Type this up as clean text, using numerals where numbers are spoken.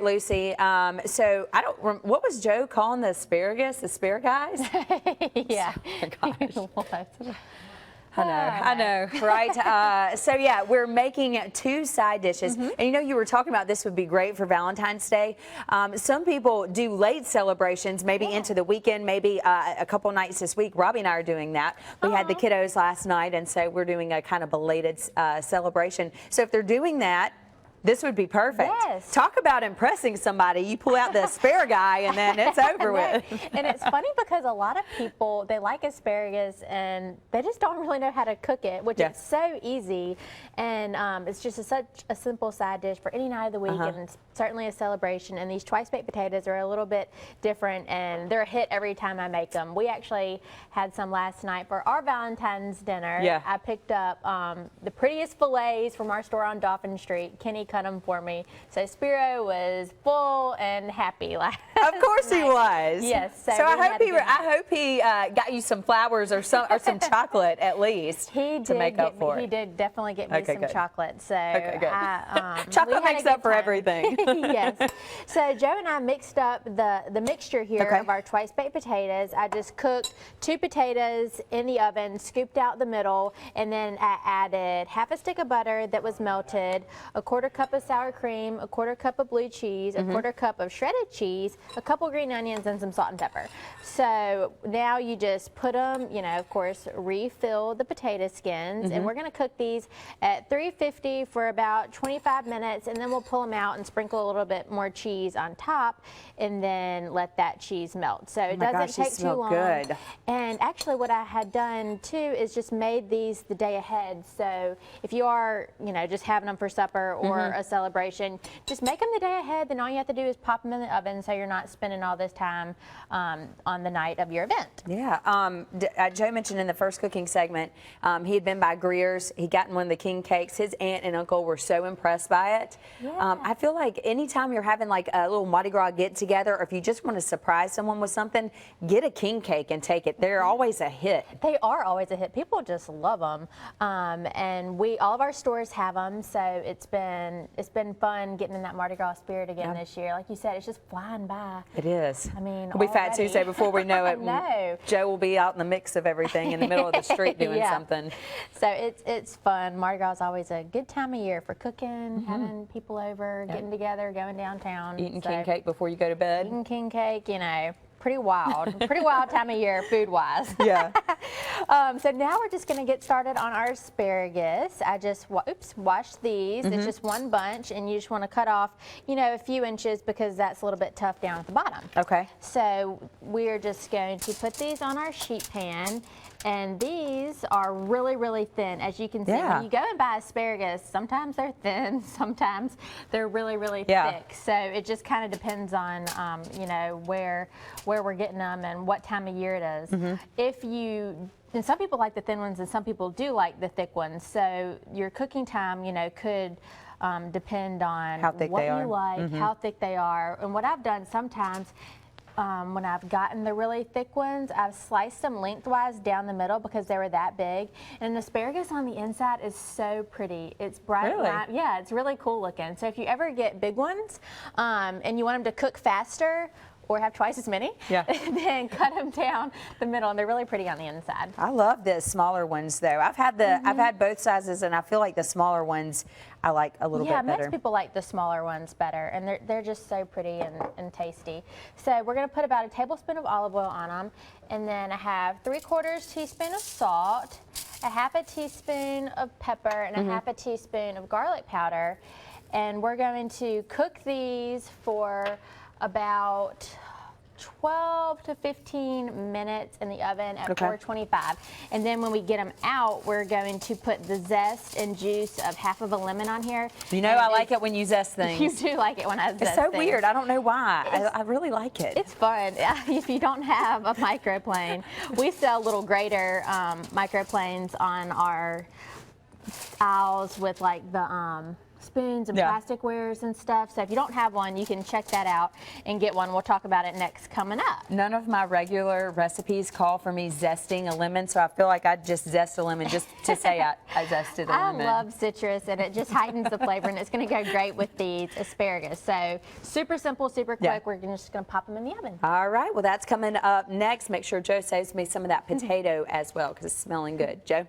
great, Lucy. So I don't. What was Joe calling the asparagus? Asparagus? Yeah. Oh my gosh. What? I know, right? So yeah, we're making 2 side dishes. And you know, you were talking about this would be great for Valentine's Day. Some people do late celebrations, maybe into the weekend, maybe a couple nights this week. Robbie and I are doing that. We had the kiddos last night, and so we're doing a kind of belated celebration. So if they're doing that, this would be perfect. Yes. Talk about impressing somebody. You pull out the asparagus and then it's over with. And it's funny because a lot of people, they like asparagus and they just don't really know how to cook it, which is so easy. And it's just such a simple side dish for any night of the week, and it's certainly a celebration. And these twice baked potatoes are a little bit different, and they're a hit every time I make them. We actually had some last night for our Valentine's dinner. Yeah. I picked up the prettiest fillets from our store on Dauphin Street. Kenny cut them for me. So Spiro was full and happy last Of course night. he was. Yes. So I hope he got you some flowers or some chocolate at least to make up for it. He did definitely get me some chocolate. So chocolate makes up for everything. Yes. So Joe and I mixed up the mixture here of our twice baked potatoes. I just cooked 2 potatoes in the oven, scooped out the middle, and then I added half a stick of butter that was melted, a 1/4 cup of sour cream, a 1/4 cup of blue cheese, a 1/4 cup of shredded cheese, a couple green onions, and some salt and pepper. So now you just put them, you know, of course, refill the potato skins, and we're going to cook these at 350 for about 25 minutes, and then we'll pull them out and sprinkle a little bit more cheese on top, and then let that cheese melt. So it doesn't take too long. Good. And actually, what I had done too is just made these the day ahead. So if you are, you know, just having them for supper or a celebration, just make them the day ahead. Then all you have to do is pop them in the oven, so you're not spending all this time on the night of your event. Yeah. Joe mentioned in the first cooking segment he had been by Greer's. He'd gotten one of the king cakes. His aunt and uncle were so impressed by it. Yeah. I feel like anytime you're having like a little Mardi Gras get together, or if you just want to surprise someone with something, get a king cake and take it. They're always a hit. They are always a hit. People just love them, and all of our stores have them. So it's been fun getting in that Mardi Gras spirit again this year. Like you said, it's just flying by. It is. I mean, it'll be Fat Tuesday before we know it. No. Joe will be out in the mix of everything in the middle of the street doing something. So it's fun. Mardi Gras is always a good time of year for cooking, having people over, getting together, going downtown. Eating king cake before you go to bed. Eating king cake, you know. Pretty wild time of year food-wise. Yeah. So now we're just going to get started on our asparagus. I just washed these. It's just one bunch, and you just want to cut off, you know, a few inches because that's a little bit tough down at the bottom. Okay. So we're just going to put these on our sheet pan, and these are really, really thin. As you can see, when you go and buy asparagus, sometimes they're thin, sometimes they're really, really thick. So it just kind of depends on, you know, where we're getting them and what time of year it is. And some people like the thin ones and some people do like the thick ones. So your cooking time, you know, could depend on what you like, how thick they are. And what I've done sometimes, when I've gotten the really thick ones, I've sliced them lengthwise down the middle because they were that big. And the asparagus on the inside is so pretty. It's bright. Really? Yeah, it's really cool looking. So if you ever get big ones and you want them to cook faster, or have twice as many, then cut them down the middle, and they're really pretty on the inside. I love the smaller ones though. I've had both sizes, and I feel like the smaller ones I like a little bit better. Yeah, most people like the smaller ones better, and they're just so pretty and tasty. So we're gonna put about a tablespoon of olive oil on them, and then I have 3/4 teaspoon of salt, a 1/2 teaspoon of pepper, and a 1/2 teaspoon of garlic powder. And we're going to cook these for about 12 to 15 minutes in the oven at 425. And then when we get them out, we're going to put the zest and juice of half of a lemon on here. You know, I like it when you zest things. You do like it when I zest It's so things. weird. I don't know why. I really like it. It's fun. If you don't have a microplane, we sell little grater microplanes on our aisles with like the spoons and Yeah. plasticwares and stuff. So if you don't have one, you can check that out and get one. We'll talk about it next coming up. None of my regular recipes call for me zesting a lemon, so I feel like I'd just zest a lemon just to say I zested a lemon. I love citrus, and it just heightens the flavor, and it's going to go great with these asparagus. So super simple, super quick. Yeah. We're just going to pop them in the oven. All right, well, that's coming up next. Make sure Joe saves me some of that potato as well because it's smelling good. Joe?